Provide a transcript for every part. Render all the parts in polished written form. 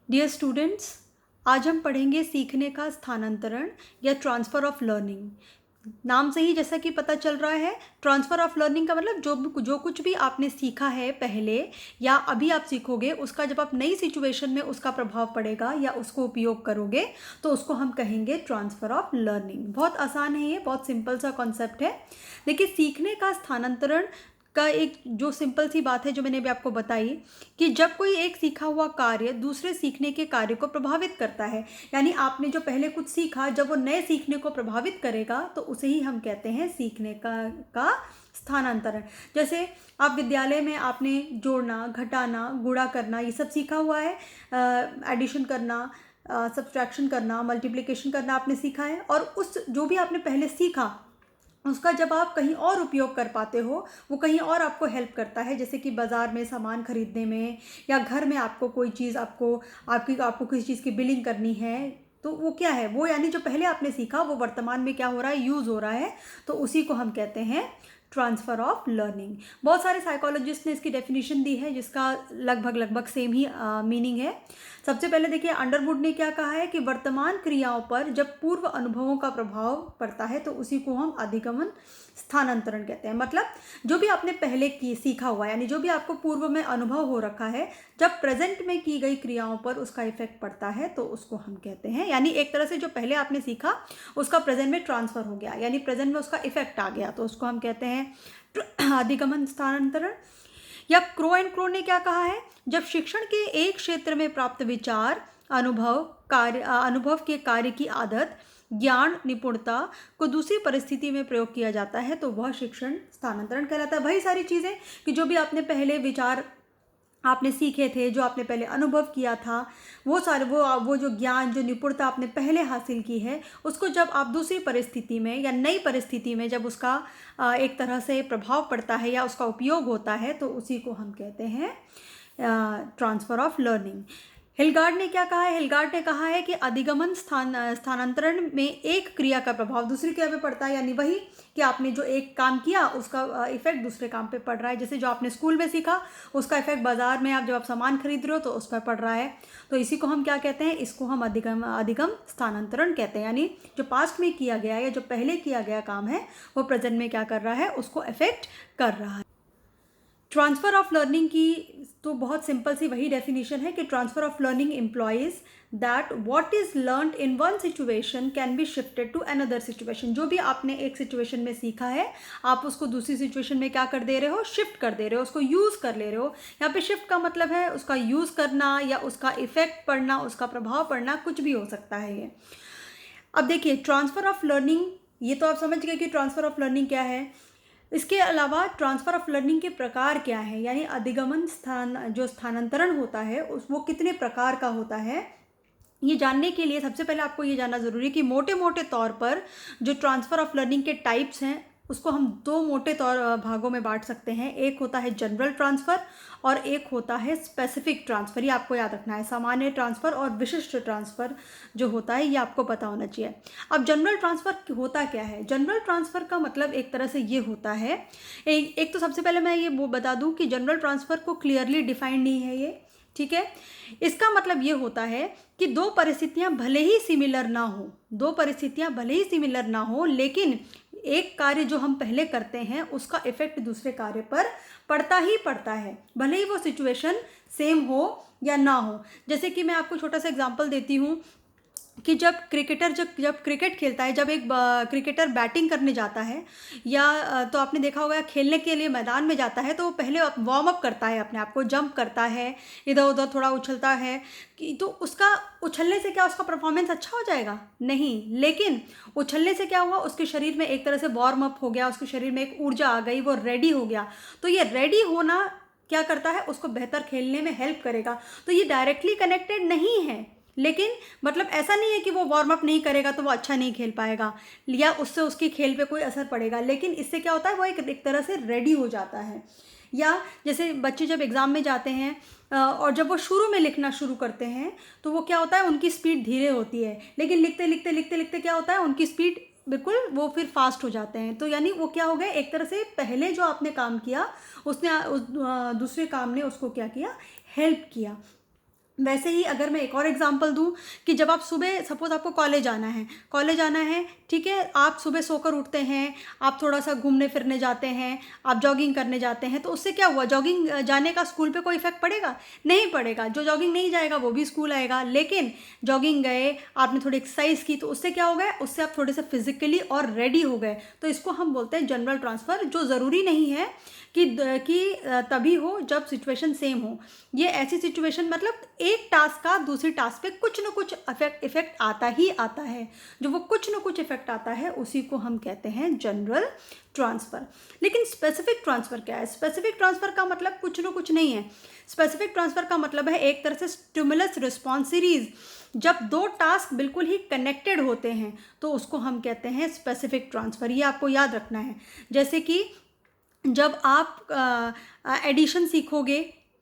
Dear students, आज हम पढ़ेंगे सीखने का स्थानांतरण या ट्रांसफ़र ऑफ लर्निंग। नाम से ही जैसा कि पता चल रहा है, ट्रांसफ़र ऑफ लर्निंग का मतलब जो कुछ भी आपने सीखा है पहले या अभी आप सीखोगे, उसका जब आप नई सिचुएशन में उसका प्रभाव पड़ेगा या उसको उपयोग करोगे, तो उसको हम कहेंगे ट्रांसफ़र ऑफ लर्निंग। बहुत आसान है, ये बहुत सिंपल सा कॉन्सेप्ट है। देखिए, सीखने का स्थानांतरण का एक जो सिंपल सी बात है जो मैंने अभी आपको बताई, कि जब कोई एक सीखा हुआ कार्य दूसरे सीखने के कार्य को प्रभावित करता है, यानी आपने जो पहले कुछ सीखा, जब वो नए सीखने को प्रभावित करेगा, तो उसे ही हम कहते हैं सीखने का स्थानांतरण। जैसे आप विद्यालय में आपने जोड़ना, घटाना, गुणा करना, ये सब सीखा हुआ है। एडिशन करना, सब्ट्रैक्शन करना, मल्टीप्लिकेशन करना आपने सीखा है, और उस जो भी आपने पहले सीखा उसका जब आप कहीं और उपयोग कर पाते हो, वो कहीं और आपको हेल्प करता है। जैसे कि बाज़ार में सामान खरीदने में, या घर में आपको कोई चीज़ आपको किसी चीज़ की बिलिंग करनी है, तो वो क्या है, वो यानी जो पहले आपने सीखा वो वर्तमान में क्या हो रहा है, यूज़ हो रहा है, तो उसी को हम कहते हैं ट्रांसफ़र ऑफ लर्निंग। बहुत सारे साइकोलॉजिस्ट ने इसकी डेफिनेशन दी है, जिसका लगभग सेम ही मीनिंग है। सबसे पहले देखिए, अंडरवुड ने क्या कहा है कि वर्तमान क्रियाओं पर जब पूर्व अनुभवों का प्रभाव पड़ता है, तो उसी को हम अधिगमन स्थानांतरण कहते हैं। मतलब जो भी आपने पहले सीखा हुआ है, यानी जो भी आपको पूर्व में अनुभव हो रखा है, जब प्रेजेंट में की गई क्रियाओं पर उसका इफेक्ट पड़ता है, तो उसको हम कहते हैं, यानी एक तरह से जो पहले आपने सीखा उसका प्रेजेंट में ट्रांसफ़र हो गया, यानी प्रेजेंट में उसका इफेक्ट आ गया, तो उसको हम कहते हैं अधिगमन स्थानांतरण। या क्रो एंड क्रो ने क्या कहा है, जब शिक्षण के एक क्षेत्र में प्राप्त विचार, अनुभव के कार्य की आदत, ज्ञान, निपुणता को दूसरी परिस्थिति में प्रयोग किया जाता है, तो वह शिक्षण स्थानांतरण कहलाता है। वही सारी चीज़ें कि जो भी आपने पहले विचार आपने सीखे थे, जो आपने पहले अनुभव किया था, वो सारे वो जो ज्ञान, जो निपुणता आपने पहले हासिल की है, उसको जब आप दूसरी परिस्थिति में या नई परिस्थिति में जब उसका एक तरह से प्रभाव पड़ता है या उसका उपयोग होता है, तो उसी को हम कहते हैं ट्रांसफ़र ऑफ लर्निंग। हिलगार्ड ने क्या कहा है, हिलगार्ड ने कहा है कि अधिगमन स्थानांतरण में एक क्रिया का प्रभाव दूसरी क्रिया पे पड़ता है, यानी वही कि आपने जो एक काम किया उसका इफेक्ट दूसरे काम पे पड़ रहा है। जैसे जो आपने स्कूल में सीखा उसका इफेक्ट बाजार में जब आप सामान खरीद रहे हो तो उस पर पड़ रहा है, तो इसी को हम क्या कहते हैं, इसको हम अधिगम स्थानांतरण कहते हैं। यानी जो पास्ट में किया गया या जो पहले किया गया काम है, वो प्रेजेंट में क्या कर रहा है, उसको इफेक्ट कर रहा है। ट्रांसफ़र ऑफ लर्निंग की तो बहुत सिंपल सी वही डेफिनेशन है कि transfer of learning implies that what is learned in one situation can be shifted to another situation. जो भी आपने एक सिचुएशन में सीखा है, आप उसको दूसरी सिचुएशन में क्या कर दे रहे हो, शिफ्ट कर दे रहे हो, उसको यूज़ कर ले रहे हो। यहाँ पे शिफ्ट का मतलब है उसका यूज़ करना या उसका इफेक्ट पड़ना, उसका प्रभाव पड़ना, कुछ भी हो सकता है ये। अब देखिए, ट्रांसफ़र ऑफ लर्निंग, ये तो आप समझ गए कि ट्रांसफ़र ऑफ लर्निंग क्या है। इसके अलावा ट्रांसफ़र ऑफ लर्निंग के प्रकार क्या है, यानी अधिगमन जो स्थानांतरण होता है वो कितने प्रकार का होता है, ये जानने के लिए सबसे पहले आपको ये जानना ज़रूरी है कि मोटे मोटे तौर पर जो ट्रांसफ़र ऑफ लर्निंग के टाइप्स हैं, उसको हम दो मोटे भागों में बांट सकते हैं। एक होता है जनरल ट्रांसफ़र और एक होता है स्पेसिफिक ट्रांसफ़र। ये आपको याद रखना है, सामान्य ट्रांसफ़र और विशिष्ट ट्रांसफ़र जो होता है, ये आपको पता होना चाहिए। अब जनरल ट्रांसफ़र होता क्या है, जनरल ट्रांसफ़र का मतलब एक तरह से ये होता है, एक तो सबसे पहले मैं ये वो बता दूं कि जनरल ट्रांसफ़र को क्लियरली डिफाइंड नहीं है ये, ठीक है। इसका मतलब ये होता है कि दो परिस्थितियां भले ही सिमिलर ना हो, लेकिन एक कार्य जो हम पहले करते हैं उसका इफेक्ट दूसरे कार्य पर पड़ता ही पड़ता है, भले ही वो सिचुएशन सेम हो या ना हो। जैसे कि मैं आपको छोटा सा एग्जांपल देती हूँ कि जब क्रिकेट खेलता है, जब एक क्रिकेटर बैटिंग करने जाता है या तो आपने देखा होगा खेलने के लिए मैदान में जाता है, तो वो पहले वार्म अप करता है, अपने आप को जंप करता है, इधर उधर थोड़ा उछलता है, कि तो उसका उछलने से क्या उसका परफॉर्मेंस अच्छा हो जाएगा? नहीं। लेकिन उछलने से क्या हुआ, उसके शरीर में एक तरह से वार्म अप हो गया, उसके शरीर में एक ऊर्जा आ गई, वो रेडी हो गया। तो ये रेडी होना क्या करता है, उसको बेहतर खेलने में हेल्प करेगा। तो ये डायरेक्टली कनेक्टेड नहीं है, लेकिन मतलब ऐसा नहीं है कि वो वार्म अप नहीं करेगा तो वो अच्छा नहीं खेल पाएगा या उससे उसकी खेल पे कोई असर पड़ेगा, लेकिन इससे क्या होता है, वो एक तरह से रेडी हो जाता है। या जैसे बच्चे जब एग्ज़ाम में जाते हैं और जब वो शुरू में लिखना शुरू करते हैं, तो वो क्या होता है, उनकी स्पीड धीरे होती है, लेकिन लिखते लिखते लिखते लिखते क्या होता है, उनकी स्पीड बिल्कुल वो फिर फास्ट हो जाते हैं। तो यानी वो क्या हो गया, एक तरह से पहले जो आपने काम किया उसने दूसरे काम ने उसको क्या किया, हेल्प किया। वैसे ही अगर मैं एक और एग्जांपल दूं कि जब आप सुबह सपोज आपको कॉलेज आना है, ठीक है, आप सुबह सोकर उठते हैं, आप थोड़ा सा घूमने फिरने जाते हैं, आप जॉगिंग करने जाते हैं, तो उससे क्या हुआ, जॉगिंग जाने का स्कूल पे कोई इफेक्ट पड़ेगा? नहीं पड़ेगा। जो जॉगिंग नहीं जाएगा वो भी स्कूल आएगा। लेकिन जॉगिंग गए, आपने थोड़ी एक्सरसाइज की, तो उससे क्या हो गया, उससे आप थोड़े से फिजिकली और रेडी हो गए। तो इसको हम बोलते हैं जनरल ट्रांसफ़र, जो ज़रूरी नहीं है कि तभी हो जब सिचुएशन सेम हो। ये ऐसी सिचुएशन मतलब एक टास्क का दूसरी टास्क पे कुछ ना कुछ इफेक्ट आता ही आता है। जो वो कुछ ना कुछ इफेक्ट आता है उसी को हम कहते हैं जनरल ट्रांसफ़र। लेकिन स्पेसिफिक ट्रांसफ़र क्या है? स्पेसिफिक ट्रांसफ़र का मतलब कुछ ना कुछ नहीं है। स्पेसिफिक ट्रांसफ़र का मतलब है एक तरह से स्टिमुलस रिस्पॉन्स सीरीज। जब दो टास्क बिल्कुल ही कनेक्टेड होते हैं तो उसको हम कहते हैं स्पेसिफिक ट्रांसफ़र। ये आपको याद रखना है। जैसे कि जब आप एडिशन सीखोगे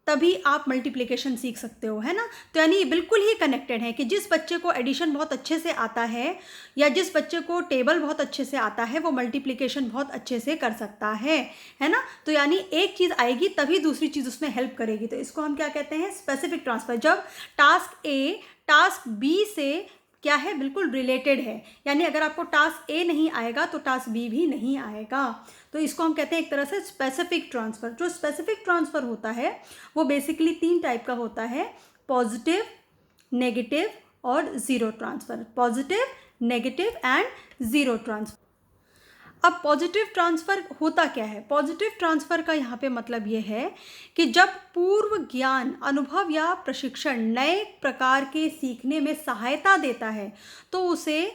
तभी आप मल्टीप्लिकेशन सीख सकते हो, है ना। तो यानी ये बिल्कुल ही कनेक्टेड है कि जिस बच्चे को एडिशन बहुत अच्छे से आता है या जिस बच्चे को टेबल बहुत अच्छे से आता है वो मल्टीप्लिकेशन बहुत अच्छे से कर सकता है ना। तो यानी एक चीज़ आएगी तभी दूसरी चीज़ उसमें हेल्प करेगी। तो इसको हम क्या कहते हैं? Specific transfer. जब टास्क ए टास्क बी से क्या है, बिल्कुल रिलेटेड है। यानी अगर आपको टास्क ए नहीं आएगा तो टास्क बी भी नहीं आएगा। तो इसको हम कहते हैं एक तरह से स्पेसिफिक ट्रांसफ़र। जो स्पेसिफिक ट्रांसफ़र होता है वो बेसिकली 3 टाइप का होता है: पॉजिटिव, नेगेटिव और zero transfer. Positive, negative and zero transfer. अब पॉजिटिव ट्रांसफ़र होता क्या है? पॉजिटिव ट्रांसफ़र का यहाँ पे मतलब ये है कि जब पूर्व ज्ञान, अनुभव या प्रशिक्षण नए प्रकार के सीखने में सहायता देता है तो उसे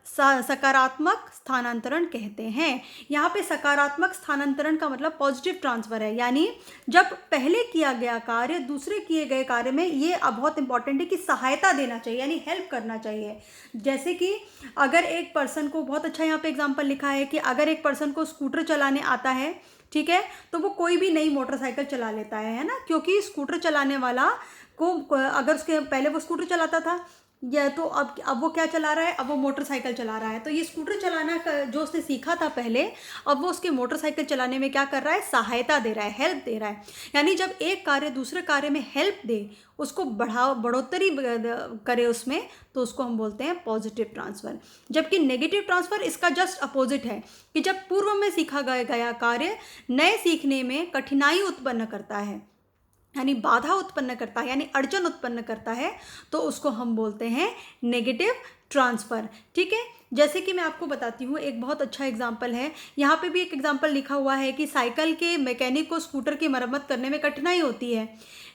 सकारात्मक स्थानांतरण कहते हैं। यहाँ पे सकारात्मक स्थानांतरण का मतलब पॉजिटिव ट्रांसफ़र है। यानी जब पहले किया गया कार्य दूसरे किए गए कार्य में, ये बहुत इंपॉर्टेंट है कि सहायता देना चाहिए, यानी हेल्प करना चाहिए। जैसे कि अगर एक पर्सन को, बहुत अच्छा यहाँ पे एग्जांपल लिखा है कि अगर एक पर्सन को स्कूटर चलाने आता है, ठीक है, तो वो कोई भी नई मोटरसाइकिल चला लेता है ना। क्योंकि स्कूटर चलाने वाला को अगर उसके पहले वो स्कूटर चलाता था या तो अब वो क्या चला रहा है, अब वो मोटरसाइकिल चला रहा है। तो ये स्कूटर चलाना जो उसने सीखा था पहले, अब वो उसके मोटरसाइकिल चलाने में क्या कर रहा है, सहायता दे रहा है, हेल्प दे रहा है। यानी जब एक कार्य दूसरे कार्य में हेल्प दे, उसको बढ़ोतरी करे उसमें, तो उसको हम बोलते हैं पॉजिटिव ट्रांसफ़र। जबकि नेगेटिव ट्रांसफ़र इसका जस्ट अपोजिट है कि जब पूर्व में सीखा गया कार्य नए सीखने में कठिनाई उत्पन्न करता है, यानी बाधा उत्पन्न करता है, यानी अड़चन उत्पन्न करता है, तो उसको हम बोलते हैं नेगेटिव ट्रांसफ़र। ठीक है, जैसे कि मैं आपको बताती हूँ, एक बहुत अच्छा एग्जाम्पल है। यहाँ पे भी एक एग्जाम्पल लिखा हुआ है कि साइकिल के मैकेनिक को स्कूटर की मरम्मत करने में कठिनाई होती है।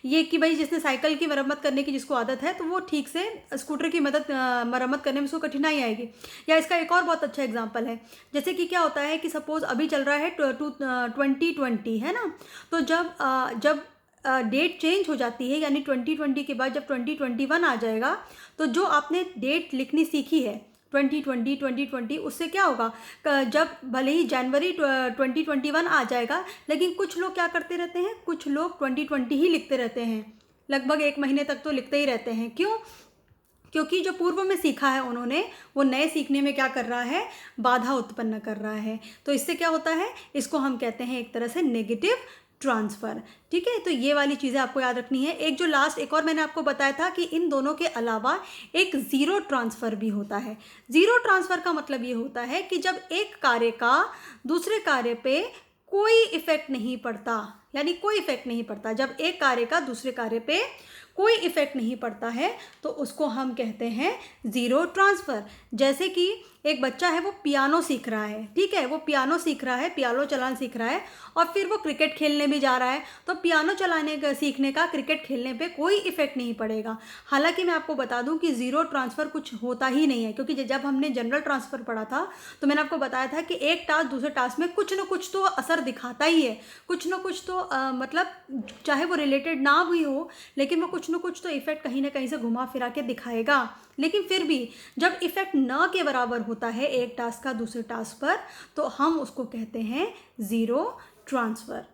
ये कि भाई जिसने साइकिल की मरम्मत करने की जिसको आदत है तो वो ठीक से स्कूटर की मरम्मत करने में उसको कठिनाई आएगी। या इसका एक और बहुत अच्छा एग्जाम्पल है, जैसे कि क्या होता है कि सपोज़ अभी चल रहा है 2020, है ना। तो जब डेट चेंज हो जाती है, यानी 2020 के बाद जब 2021 आ जाएगा, तो जो आपने डेट लिखनी सीखी है 2020, उससे क्या होगा, जब भले ही जनवरी 2021 आ जाएगा, लेकिन कुछ लोग क्या करते रहते हैं, कुछ लोग 2020 ही लिखते रहते हैं, लगभग 1 महीने तक तो लिखते ही रहते हैं। क्यों? क्योंकि जो पूर्व में सीखा है उन्होंने, वो नए सीखने में क्या कर रहा है, बाधा उत्पन्न कर रहा है। तो इससे क्या होता है, इसको हम कहते हैं एक तरह से नेगेटिव ट्रांसफ़र। ठीक है, तो ये वाली चीज़ें आपको याद रखनी है। एक जो लास्ट एक और मैंने आपको बताया था कि इन दोनों के अलावा एक ज़ीरो ट्रांसफ़र भी होता है। ज़ीरो ट्रांसफ़र का मतलब ये होता है कि जब एक कार्य का दूसरे कार्य पे कोई इफ़ेक्ट नहीं पड़ता, यानी कोई इफ़ेक्ट नहीं पड़ता, जब एक कार्य का दूसरे कार्य पे कोई इफ़ेक्ट नहीं पड़ता है तो उसको हम कहते हैं ज़ीरो ट्रांसफ़र। जैसे कि एक बच्चा है, वो पियानो सीख रहा है, ठीक है, वो पियानो सीख रहा है, पियानो चलाना सीख रहा है, और फिर वो क्रिकेट खेलने भी जा रहा है। तो पियानो चलाने का सीखने का क्रिकेट खेलने पे कोई इफ़ेक्ट नहीं पड़ेगा। हालांकि मैं आपको बता दूं कि ज़ीरो ट्रांसफ़र कुछ होता ही नहीं है, क्योंकि जब हमने जनरल ट्रांसफ़र पढ़ा था तो मैंने आपको बताया था कि एक टास्क दूसरे टास्क में कुछ ना कुछ तो असर दिखाता ही है, कुछ ना कुछ तो मतलब चाहे वो रिलेटेड ना भी हो, लेकिन वो कुछ ना कुछ तो इफ़ेक्ट कहीं ना कहीं से घुमा फिरा के दिखाएगा। लेकिन फिर भी जब इफ़ेक्ट न के बराबर होता है एक टास्क का दूसरे टास्क पर, तो हम उसको कहते हैं ज़ीरो ट्रांसफ़र।